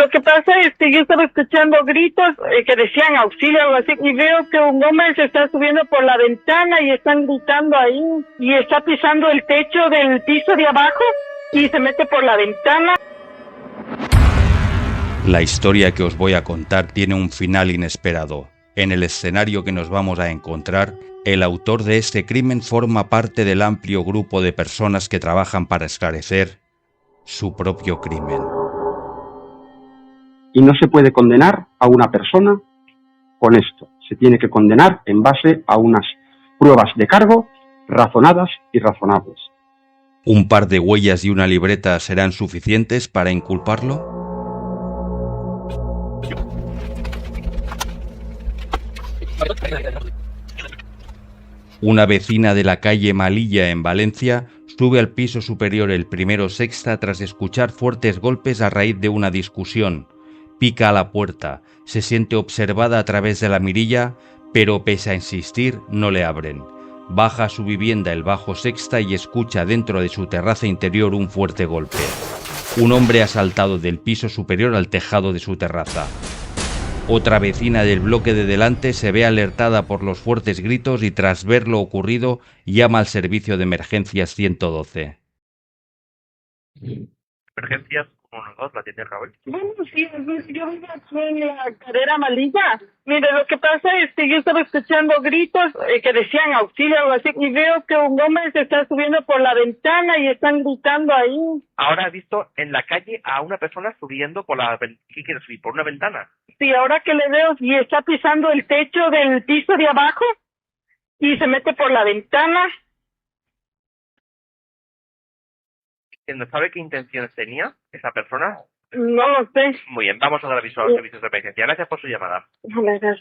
lo que pasa es que yo estaba escuchando gritos que decían auxilio o algo así, y veo que un hombre se está subiendo por la ventana y están gritando ahí, y está pisando el techo del piso de abajo y se mete por la ventana. La historia que os voy a contar tiene un final inesperado. En el escenario que nos vamos a encontrar, el autor de este crimen forma parte del amplio grupo de personas que trabajan para esclarecer su propio crimen. Y no se puede condenar a una persona con esto. Se tiene que condenar en base a unas pruebas de cargo razonadas y razonables. ¿Un par de huellas y una libreta serán suficientes para inculparlo? Una vecina de la calle Malilla en Valencia sube al piso superior el primero sexta tras escuchar fuertes golpes a raíz de una discusión. Pica a la puerta, se siente observada a través de la mirilla, pero pese a insistir no le abren. Baja a su vivienda el bajo sexta y escucha dentro de su terraza interior un fuerte golpe. Un hombre ha saltado del piso superior al tejado de su terraza. Otra vecina del bloque de delante se ve alertada por los fuertes gritos y tras ver lo ocurrido llama al servicio de emergencias 112. Emergencias 112, la tiene Raúl. Bueno, sí, yo vivo aquí en la carrera Malilla. Mire, lo que pasa es que yo estaba escuchando gritos que decían auxilio o algo así, y veo que un hombre se está subiendo por la ventana y están gritando ahí. Ahora he visto en la calle a una persona subiendo por la... ¿Qué quiere subir? ¿Por una ventana? Sí, ahora que le veo, y está pisando el techo del piso de abajo y se mete por la ventana. ¿Sabe qué intenciones tenía esa persona? No lo sé. Muy bien, vamos a dar aviso a los servicios de emergencia. Gracias por su llamada. Gracias.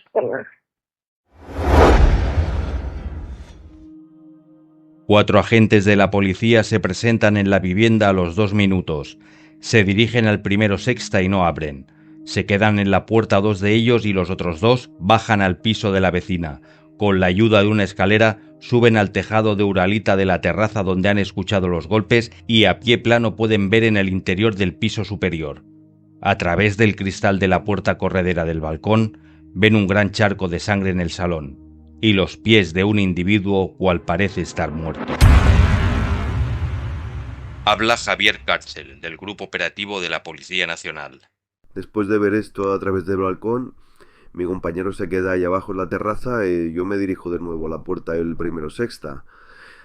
Cuatro agentes de la policía se presentan en la vivienda a los 2 minutos. Se dirigen al primero sexta y no abren. Se quedan en la puerta 2 de ellos y los otros 2 bajan al piso de la vecina. Con la ayuda de una escalera suben al tejado de uralita de la terraza donde han escuchado los golpes y a pie plano pueden ver en el interior del piso superior. A través del cristal de la puerta corredera del balcón ven un gran charco de sangre en el salón y los pies de un individuo cual parece estar muerto. Habla Javier Cárcel, del Grupo Operativo de la Policía Nacional. Después de ver esto a través del balcón, mi compañero se queda ahí abajo en la terraza y yo me dirijo de nuevo a la puerta del primero sexta.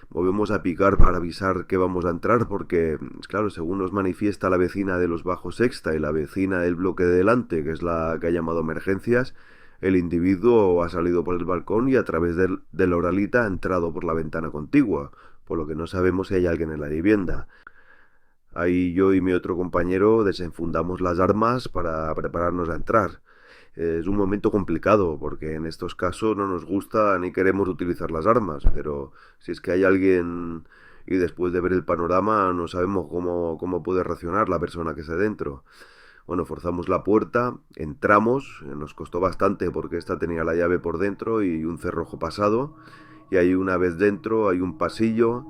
Volvemos a picar para avisar que vamos a entrar porque, claro, según nos manifiesta la vecina de los bajos sexta y la vecina del bloque de delante, que es la que ha llamado a emergencias, el individuo ha salido por el balcón y a través de la oralita ha entrado por la ventana contigua, por lo que no sabemos si hay alguien en la vivienda. Ahí yo y mi otro compañero desenfundamos las armas para prepararnos a entrar. Es un momento complicado porque en estos casos no nos gusta ni queremos utilizar las armas, pero si es que hay alguien y después de ver el panorama no sabemos cómo puede reaccionar la persona que está dentro. Bueno, forzamos la puerta, entramos, nos costó bastante porque esta tenía la llave por dentro y un cerrojo pasado, y ahí una vez dentro hay un pasillo.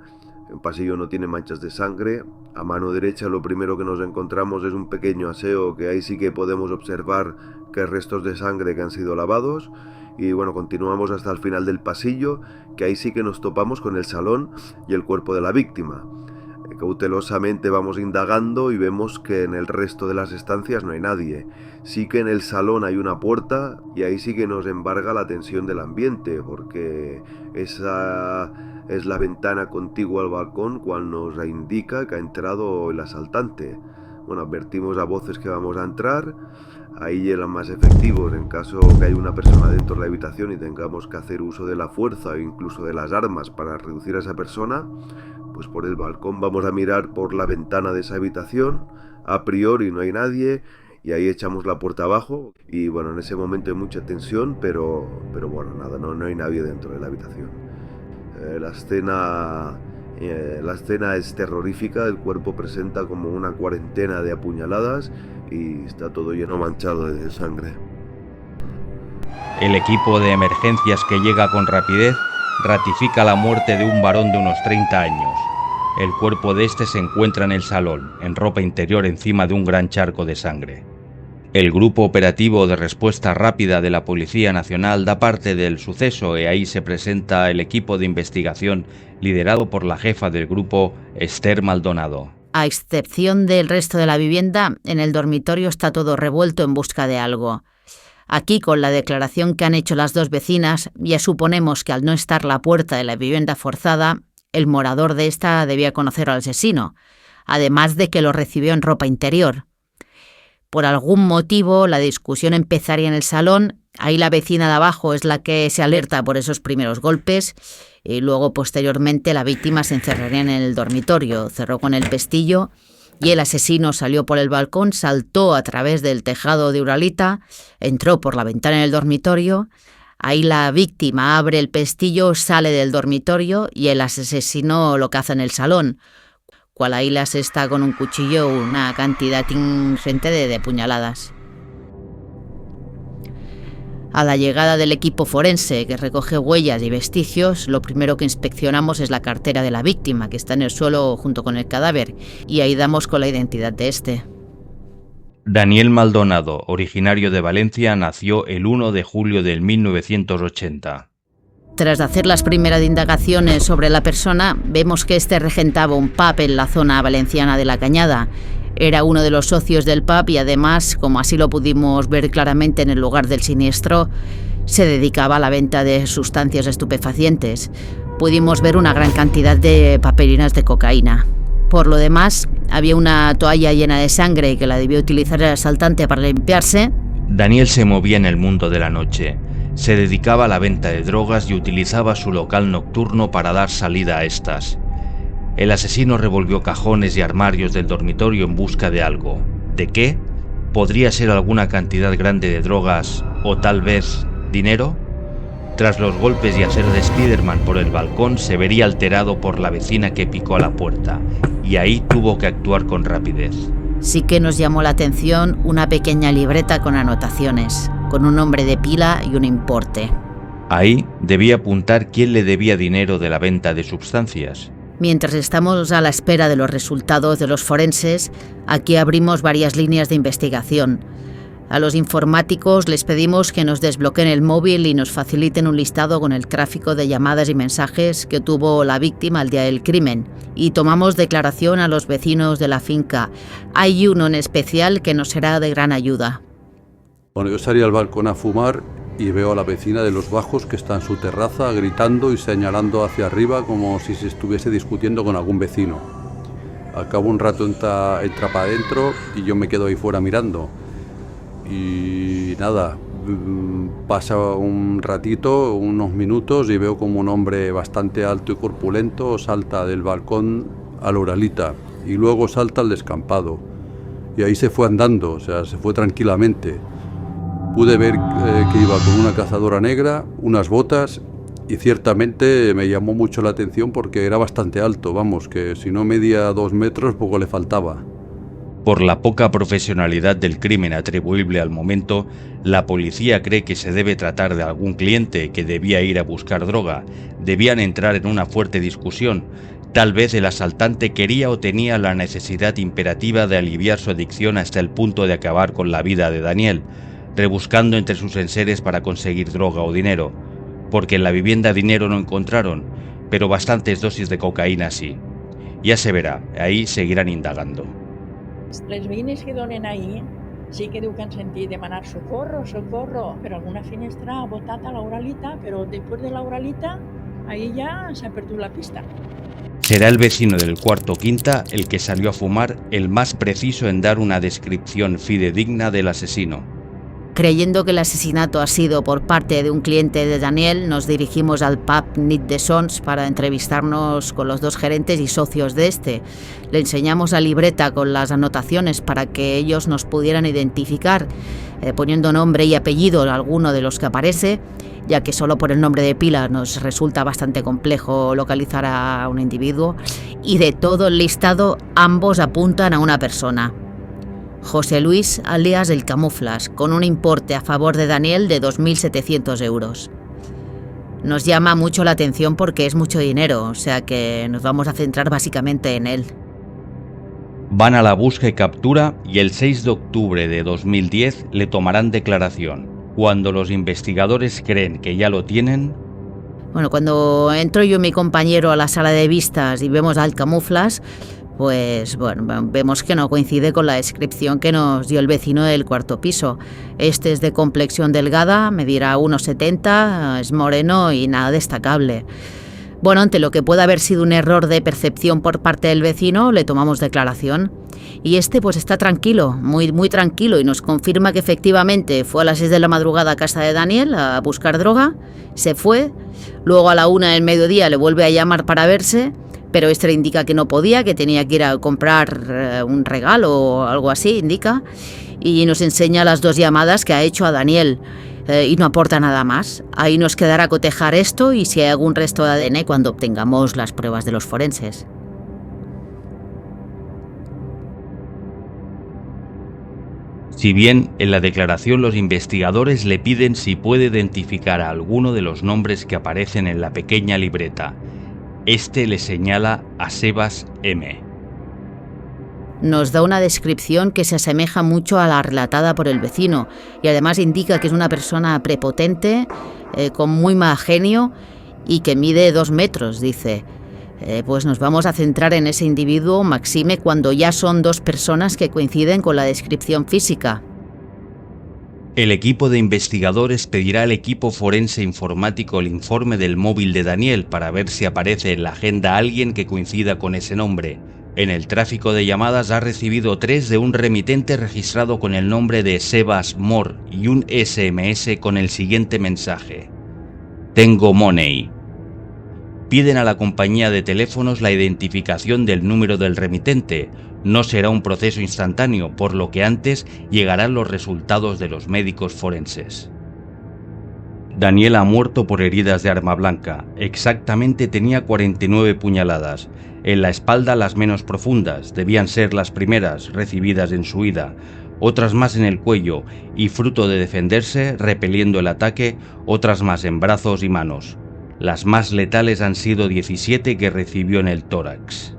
El pasillo no tiene manchas de sangre. A mano derecha lo primero que nos encontramos es un pequeño aseo que ahí sí que podemos observar que hay restos de sangre que han sido lavados. Y bueno, continuamos hasta el final del pasillo, que ahí sí que nos topamos con el salón y el cuerpo de la víctima. Cautelosamente vamos indagando y vemos que en el resto de las estancias no hay nadie. Sí que en el salón hay una puerta y ahí sí que nos embarga la tensión del ambiente, porque esa es la ventana contigua al balcón cual nos indica que ha entrado el asaltante. Bueno, advertimos a voces que vamos a entrar. Ahí eran más efectivos en caso que haya una persona dentro de la habitación y tengamos que hacer uso de la fuerza o incluso de las armas para reducir a esa persona. Pues por el balcón vamos a mirar por la ventana de esa habitación. A priori no hay nadie y ahí echamos la puerta abajo. Y bueno, en ese momento hay mucha tensión, pero bueno, nada, no hay nadie dentro de la habitación. La escena es terrorífica, el cuerpo presenta como una cuarentena de apuñaladas y está todo lleno manchado de sangre. El equipo de emergencias que llega con rapidez ratifica la muerte de un varón de unos 30 años. El cuerpo de este se encuentra en el salón, en ropa interior encima de un gran charco de sangre. El Grupo Operativo de Respuesta Rápida de la Policía Nacional da parte del suceso y ahí se presenta el equipo de investigación liderado por la jefa del grupo, Esther Maldonado. A excepción del resto de la vivienda, en el dormitorio está todo revuelto en busca de algo. Aquí, con la declaración que han hecho las dos vecinas, ya suponemos que al no estar la puerta de la vivienda forzada, el morador de esta debía conocer al asesino, además de que lo recibió en ropa interior. Por algún motivo, la discusión empezaría en el salón. Ahí la vecina de abajo es la que se alerta por esos primeros golpes y luego, posteriormente, la víctima se encerraría en el dormitorio, cerró con el pestillo y el asesino salió por el balcón, saltó a través del tejado de Uralita, entró por la ventana en el dormitorio. Ahí la víctima abre el pestillo, sale del dormitorio y el asesino lo caza en el salón. Cual ahí las está con un cuchillo una cantidad ingente de puñaladas. A la llegada del equipo forense que recoge huellas y vestigios, lo primero que inspeccionamos es la cartera de la víctima, que está en el suelo junto con el cadáver, y ahí damos con la identidad de este. Daniel Maldonado, originario de Valencia, nació el 1 de julio del 1980. Tras hacer las primeras indagaciones sobre la persona, vemos que este regentaba un pub en la zona valenciana de La Cañada. Era uno de los socios del pub y además, como así lo pudimos ver claramente en el lugar del siniestro, se dedicaba a la venta de sustancias estupefacientes. Pudimos ver una gran cantidad de papelinas de cocaína. Por lo demás, había una toalla llena de sangre que la debió utilizar el asaltante para limpiarse. Daniel se movía en el mundo de la noche. Se dedicaba a la venta de drogas y utilizaba su local nocturno para dar salida a estas. El asesino revolvió cajones y armarios del dormitorio en busca de algo. ¿De qué? ¿Podría ser alguna cantidad grande de drogas o tal vez dinero? Tras los golpes y hacer de Spiderman por el balcón, se vería alterado por la vecina que picó a la puerta, y ahí tuvo que actuar con rapidez. Sí que nos llamó la atención una pequeña libreta con anotaciones, con un nombre de pila y un importe. Ahí debía apuntar quién le debía dinero de la venta de sustancias. Mientras estamos a la espera de los resultados de los forenses, aquí abrimos varias líneas de investigación. A los informáticos les pedimos que nos desbloqueen el móvil y nos faciliten un listado con el tráfico de llamadas y mensajes que tuvo la víctima al día del crimen. Y tomamos declaración a los vecinos de la finca. Hay uno en especial que nos será de gran ayuda. Bueno, yo salí al balcón a fumar y veo a la vecina de los bajos que está en su terraza gritando y señalando hacia arriba como si se estuviese discutiendo con algún vecino. Al cabo un rato entra para adentro y yo me quedo ahí fuera mirando. Y nada, pasa un ratito, unos minutos, y veo como un hombre bastante alto y corpulento salta del balcón a la Uralita y luego salta al descampado. Y ahí se fue andando, o sea, se fue tranquilamente. Pude ver que iba con una cazadora negra, unas botas, y ciertamente me llamó mucho la atención porque era bastante alto, vamos, que si no medía 2 metros poco le faltaba. Por la poca profesionalidad del crimen atribuible al momento, la policía cree que se debe tratar de algún cliente que debía ir a buscar droga. Debían entrar en una fuerte discusión. Tal vez el asaltante quería o tenía la necesidad imperativa de aliviar su adicción hasta el punto de acabar con la vida de Daniel, rebuscando entre sus enseres para conseguir droga o dinero, porque en la vivienda dinero no encontraron, pero bastantes dosis de cocaína sí. Ya se verá, ahí seguirán indagando. Les veïnes que donen ahir sí que diu que han sentit demanar socorro, però alguna finestra ha botat a la Uralita, però després de la Uralita ahí ya se ha perdut la pista. Será el vecino del cuarto quinta el que salió a fumar el más preciso en dar una descripción fidedigna del asesino. Creyendo que el asesinato ha sido por parte de un cliente de Daniel, nos dirigimos al pub Nit de Sons para entrevistarnos con los 2 gerentes y socios de este. Le enseñamos la libreta con las anotaciones para que ellos nos pudieran identificar, poniendo nombre y apellido a alguno de los que aparece, ya que solo por el nombre de pila nos resulta bastante complejo localizar a un individuo, y de todo el listado ambos apuntan a una persona. José Luis, alias El Camuflas, con un importe a favor de Daniel de 2.700 euros. Nos llama mucho la atención porque es mucho dinero, o sea que nos vamos a centrar básicamente en él. Van a la busca y captura y el 6 de octubre de 2010 le tomarán declaración. Cuando los investigadores creen que ya lo tienen... Bueno, cuando entro yo y mi compañero a la sala de vistas y vemos al camuflas, pues bueno, vemos que no coincide con la descripción que nos dio el vecino del cuarto piso. Este es de complexión delgada, medirá 1,70, es moreno y nada destacable. Bueno, ante lo que pueda haber sido un error de percepción por parte del vecino, le tomamos declaración. Y este pues está tranquilo, muy tranquilo, y nos confirma que efectivamente fue a las 6 de la madrugada a casa de Daniel a buscar droga, se fue, luego a la 1 del mediodía le vuelve a llamar para verse, pero este le indica que no podía, que tenía que ir a comprar un regalo o algo así, indica, y nos enseña las 2 llamadas que ha hecho a Daniel. Y no aporta nada más. Ahí nos quedará cotejar esto y si hay algún resto de ADN cuando obtengamos las pruebas de los forenses. Si bien en la declaración los investigadores le piden si puede identificar a alguno de los nombres que aparecen en la pequeña libreta, este le señala a Sebas M. Nos da una descripción que se asemeja mucho a la relatada por el vecino y además indica que es una persona prepotente, con muy mal genio y que mide 2 metros, dice. Pues nos vamos a centrar en ese individuo, maxime cuando ya son 2 personas que coinciden con la descripción física. El equipo de investigadores pedirá al equipo forense informático el informe del móvil de Daniel para ver si aparece en la agenda alguien que coincida con ese nombre. En el tráfico de llamadas ha recibido 3 de un remitente registrado con el nombre de Sebas Mor y un SMS con el siguiente mensaje: Tengo money. Piden a la compañía de teléfonos la identificación del número del remitente. No será un proceso instantáneo, por lo que antes llegarán los resultados de los médicos forenses. Daniel ha muerto por heridas de arma blanca. Exactamente tenía 49 puñaladas. En la espalda las menos profundas, debían ser las primeras recibidas en su huida, otras más en el cuello y fruto de defenderse, repeliendo el ataque, otras más en brazos y manos. Las más letales han sido 17 que recibió en el tórax.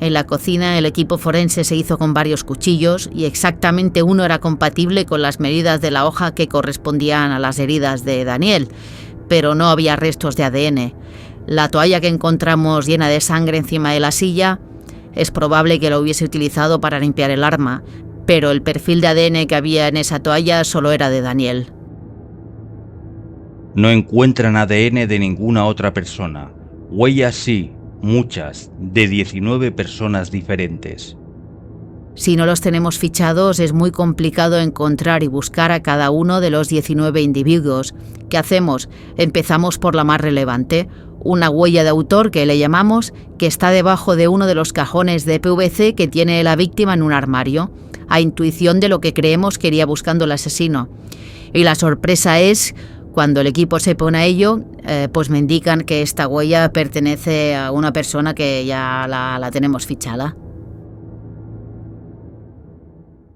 En la cocina el equipo forense se hizo con varios cuchillos y exactamente uno era compatible con las medidas de la hoja que correspondían a las heridas de Daniel, pero no había restos de ADN. La toalla que encontramos llena de sangre encima de la silla es probable que la hubiese utilizado para limpiar el arma, pero el perfil de ADN que había en esa toalla solo era de Daniel. No encuentran ADN de ninguna otra persona. Huellas sí, muchas, de 19 personas diferentes. Si no los tenemos fichados, es muy complicado encontrar y buscar a cada uno de los 19 individuos. ¿Qué hacemos? Empezamos por la más relevante, una huella de autor que le llamamos, que está debajo de uno de los cajones de PVC que tiene la víctima en un armario, a intuición de lo que creemos que iría buscando el asesino. Y la sorpresa es, cuando el equipo se pone a ello, pues me indican que esta huella pertenece a una persona que ya la tenemos fichada.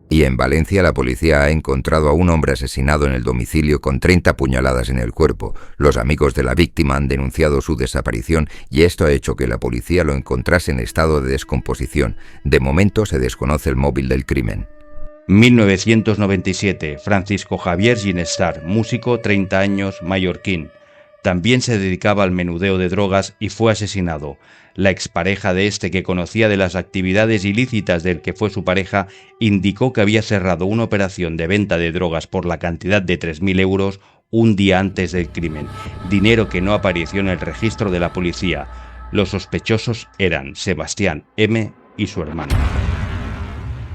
Y en Valencia la policía ha encontrado a un hombre asesinado en el domicilio con 30 puñaladas en el cuerpo. Los amigos de la víctima han denunciado su desaparición y esto ha hecho que la policía lo encontrase en estado de descomposición. De momento se desconoce el móvil del crimen. 1997, Francisco Javier Ginestar, músico, 30 años, mallorquín. También se dedicaba al menudeo de drogas y fue asesinado. La expareja de este, que conocía de las actividades ilícitas del que fue su pareja, indicó que había cerrado una operación de venta de drogas por la cantidad de 3.000 euros un día antes del crimen, dinero que no apareció en el registro de la policía. Los sospechosos eran Sebastián M. y su hermano.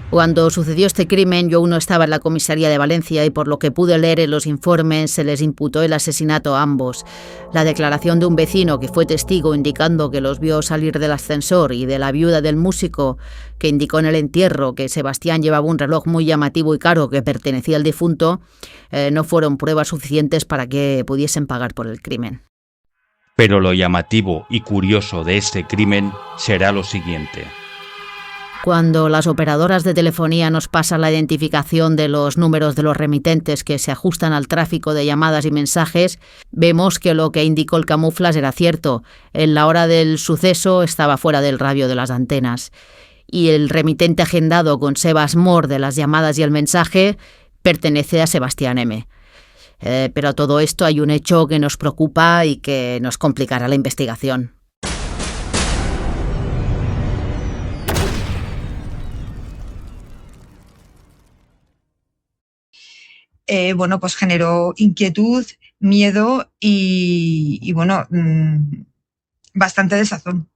Cuando sucedió este crimen, yo aún no estaba en la comisaría de Valencia y por lo que pude leer en los informes se les imputó el asesinato a ambos. La declaración de un vecino que fue testigo indicando que los vio salir del ascensor y de la viuda del músico que indicó en el entierro que Sebastián llevaba un reloj muy llamativo y caro que pertenecía al difunto, no fueron pruebas suficientes para que pudiesen pagar por el crimen. Pero lo llamativo y curioso de este crimen será lo siguiente. Cuando las operadoras de telefonía nos pasan la identificación de los números de los remitentes que se ajustan al tráfico de llamadas y mensajes, vemos que lo que indicó el camuflas era cierto. En la hora del suceso estaba fuera del radio de las antenas. y el remitente agendado con Sebas Mor de las llamadas y el mensaje pertenece a Sebastián M. Pero a todo esto hay un hecho que nos preocupa y que nos complicará la investigación. Bueno, pues generó inquietud, miedo y bastante desazón.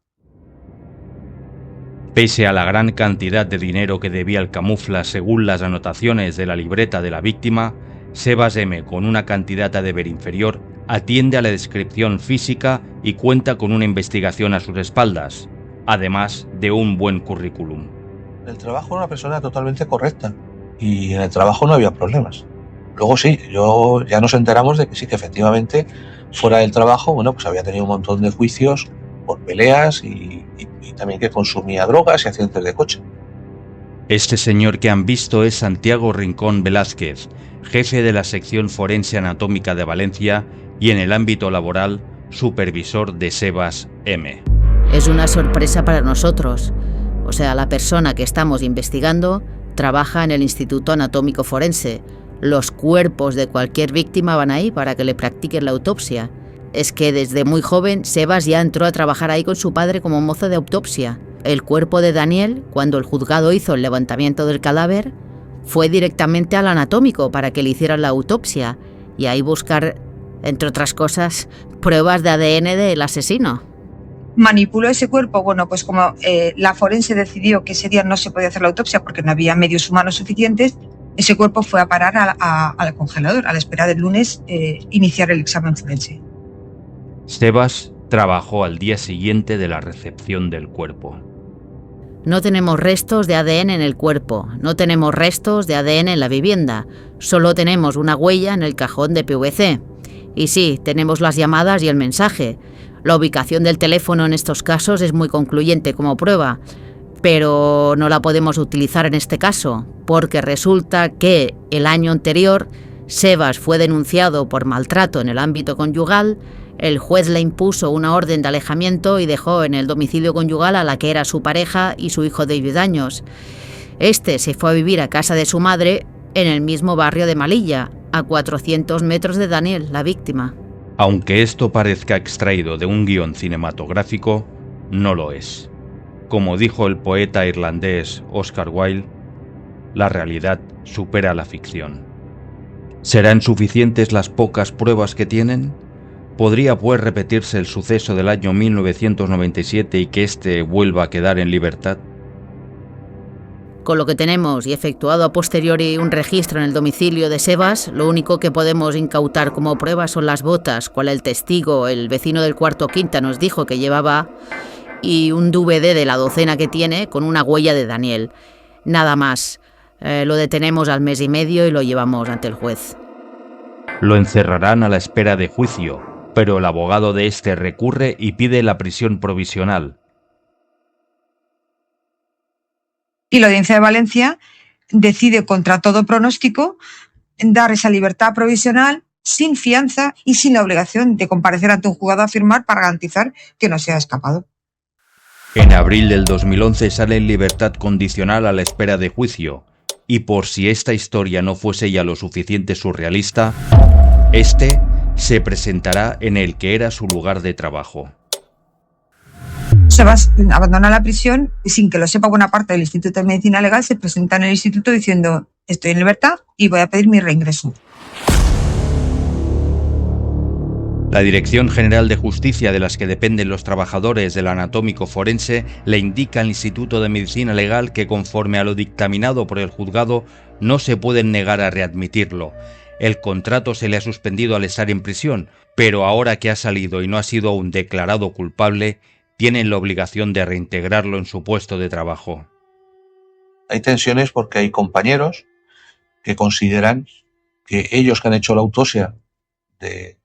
Pese a la gran cantidad de dinero que debía el camufla según las anotaciones de la libreta de la víctima, Sebas M, con una cantidad a deber inferior, atiende a la descripción física y cuenta con una investigación a sus espaldas, además de un buen currículum. El trabajo era una persona totalmente correcta y en el trabajo no había problemas. Luego sí, ya nos enteramos de que sí, que efectivamente fuera del trabajo, bueno, pues había tenido un montón de juicios por peleas y también que consumía drogas y accidentes de coche. Este señor que han visto es Santiago Rincón Velázquez, jefe de la sección forense anatómica de Valencia y en el ámbito laboral, supervisor de Sebas M. Es una sorpresa para nosotros. O sea, la persona que estamos investigando trabaja en el Instituto Anatómico Forense. Los cuerpos de cualquier víctima van ahí para que le practiquen la autopsia. Es que desde muy joven Sebas ya entró a trabajar ahí con su padre como mozo de autopsia. El cuerpo de Daniel, cuando el juzgado hizo el levantamiento del cadáver, fue directamente al anatómico para que le hicieran la autopsia y ahí buscar, entre otras cosas, pruebas de ADN del asesino. Manipuló ese cuerpo, bueno, pues como la forense decidió que ese día no se podía hacer la autopsia porque no había medios humanos suficientes, ese cuerpo fue a parar al congelador, a la espera del lunes iniciar el examen forense. Sebas trabajó al día siguiente de la recepción del cuerpo. No tenemos restos de ADN en el cuerpo, no tenemos restos de ADN en la vivienda, solo tenemos una huella en el cajón de PVC. Y sí, tenemos las llamadas y el mensaje. La ubicación del teléfono en estos casos es muy concluyente como prueba, pero no la podemos utilizar en este caso, porque resulta que el año anterior Sebas fue denunciado por maltrato en el ámbito conyugal, el juez le impuso una orden de alejamiento y dejó en el domicilio conyugal a la que era su pareja y su hijo de 10 años. Este se fue a vivir a casa de su madre en el mismo barrio de Malilla, a 400 metros de Daniel, la víctima. Aunque esto parezca extraído de un guión cinematográfico, no lo es. Como dijo el poeta irlandés Oscar Wilde, la realidad supera la ficción. ¿Serán suficientes las pocas pruebas que tienen? ¿Podría pues repetirse el suceso del año 1997 y que éste vuelva a quedar en libertad? Con lo que tenemos y efectuado a posteriori un registro en el domicilio de Sebas, lo único que podemos incautar como prueba son las botas, cual el testigo, el vecino del cuarto quinta, nos dijo que llevaba, y un DVD de la docena que tiene con una huella de Daniel. Nada más. Lo detenemos al mes y medio y lo llevamos ante el juez. Lo encerrarán a la espera de juicio, pero el abogado de este recurre y pide la prisión provisional. Y la Audiencia de Valencia decide contra todo pronóstico dar esa libertad provisional sin fianza y sin la obligación de comparecer ante un juzgado a firmar para garantizar que no se ha escapado. En abril del 2011 sale en libertad condicional a la espera de juicio, y por si esta historia no fuese ya lo suficiente surrealista, este se presentará en el que era su lugar de trabajo. Sebas abandona la prisión y sin que lo sepa buena parte del Instituto de Medicina Legal se presenta en el instituto diciendo: estoy en libertad y voy a pedir mi reingreso. La Dirección General de Justicia, de las que dependen los trabajadores del anatómico forense, le indica al Instituto de Medicina Legal que, conforme a lo dictaminado por el juzgado, no se pueden negar a readmitirlo. El contrato se le ha suspendido al estar en prisión, pero ahora que ha salido y no ha sido aún declarado culpable, tienen la obligación de reintegrarlo en su puesto de trabajo. Hay tensiones porque hay compañeros que consideran que ellos que han hecho la autopsia de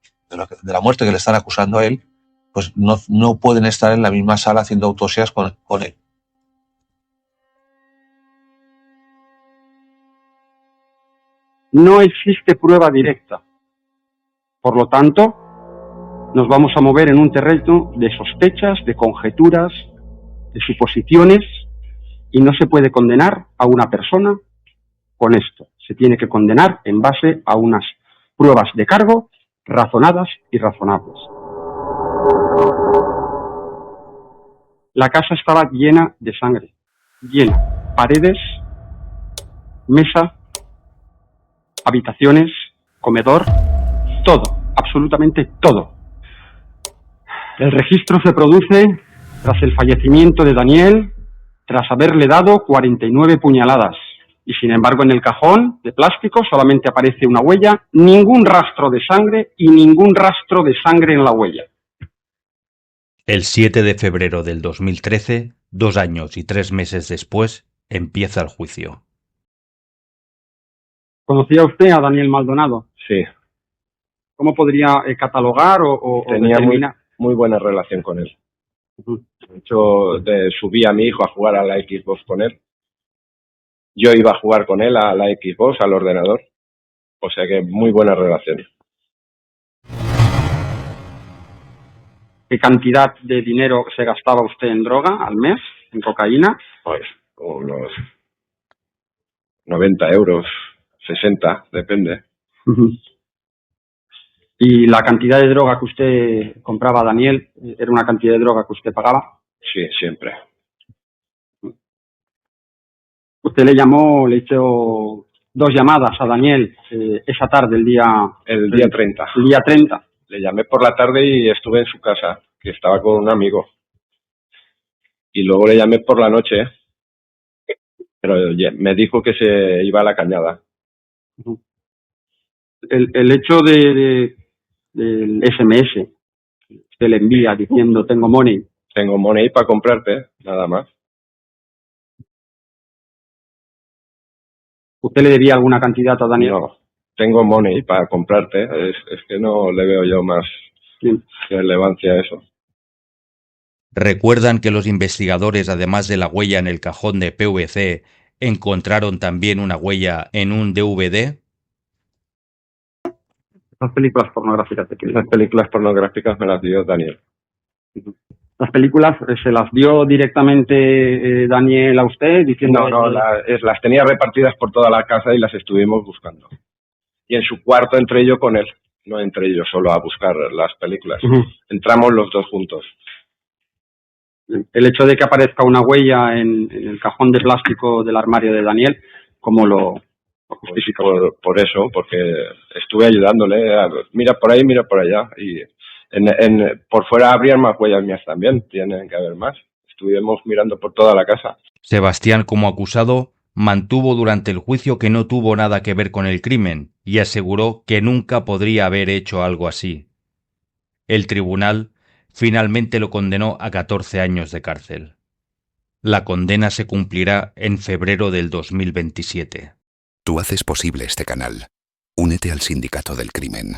la muerte que le están acusando a él, pues no pueden estar en la misma sala haciendo autopsias con él. No existe prueba directa. Por lo tanto, nos vamos a mover en un terreno de sospechas, de conjeturas, de suposiciones y no se puede condenar a una persona con esto. Se tiene que condenar en base a unas pruebas de cargo razonadas y razonables. La casa estaba llena de sangre, llena. Paredes, mesa, habitaciones, comedor, todo, absolutamente todo. El registro se produce tras el fallecimiento de Daniel, tras haberle dado 49 puñaladas. Y sin embargo en el cajón de plástico solamente aparece una huella, ningún rastro de sangre y ningún rastro de sangre en la huella. El 7 de febrero del 2013, 2 años y 3 meses después, empieza el juicio. ¿Conocía usted a Daniel Maldonado? Sí. ¿Cómo podría catalogar o tenía determinar? muy buena relación con él. De hecho, subí a mi hijo a jugar a la Xbox con él. Yo iba a jugar con él a la Xbox, al ordenador. O sea que muy buena relación. ¿Qué cantidad de dinero se gastaba usted en droga al mes, en cocaína? Pues unos 90 euros, 60, depende. ¿Y la cantidad de droga que usted compraba a Daniel era una cantidad de droga que usted pagaba? Sí, siempre. Usted le hizo 2 llamadas a Daniel esa tarde, el día 30. El día 30. Le llamé por la tarde y estuve en su casa, que estaba con un amigo. Y luego le llamé por la noche, pero me dijo que se iba a la cañada. El hecho del SMS que le envía diciendo tengo money. Tengo money para comprarte, nada más. ¿Usted le debía alguna cantidad a Daniel? No, tengo money para comprarte. Es que no le veo yo más relevancia a eso. Recuerdan que los investigadores, además de la huella en el cajón de PVC, encontraron también una huella en un DVD. Las películas pornográficas. Esas películas pornográficas me las dio Daniel. ¿Las películas se las dio directamente Daniel a usted? Diciendo No, las tenía repartidas por toda la casa y las estuvimos buscando. Y en su cuarto entré yo con él. No entré yo solo a buscar las películas. Entramos los dos juntos. El hecho de que aparezca una huella en el cajón de plástico del armario de Daniel, ¿cómo lo justifica? Por eso, porque estuve ayudándole. Mira por ahí, mira por allá. Y por fuera habrían más huellas mías también. Tienen que haber más. Estuvimos mirando por toda la casa. Sebastián, como acusado, mantuvo durante el juicio que no tuvo nada que ver con el crimen y aseguró que nunca podría haber hecho algo así. El tribunal finalmente lo condenó a 14 años de cárcel. La condena se cumplirá en febrero del 2027. Tú haces posible este canal. Únete al Sindicato del Crimen.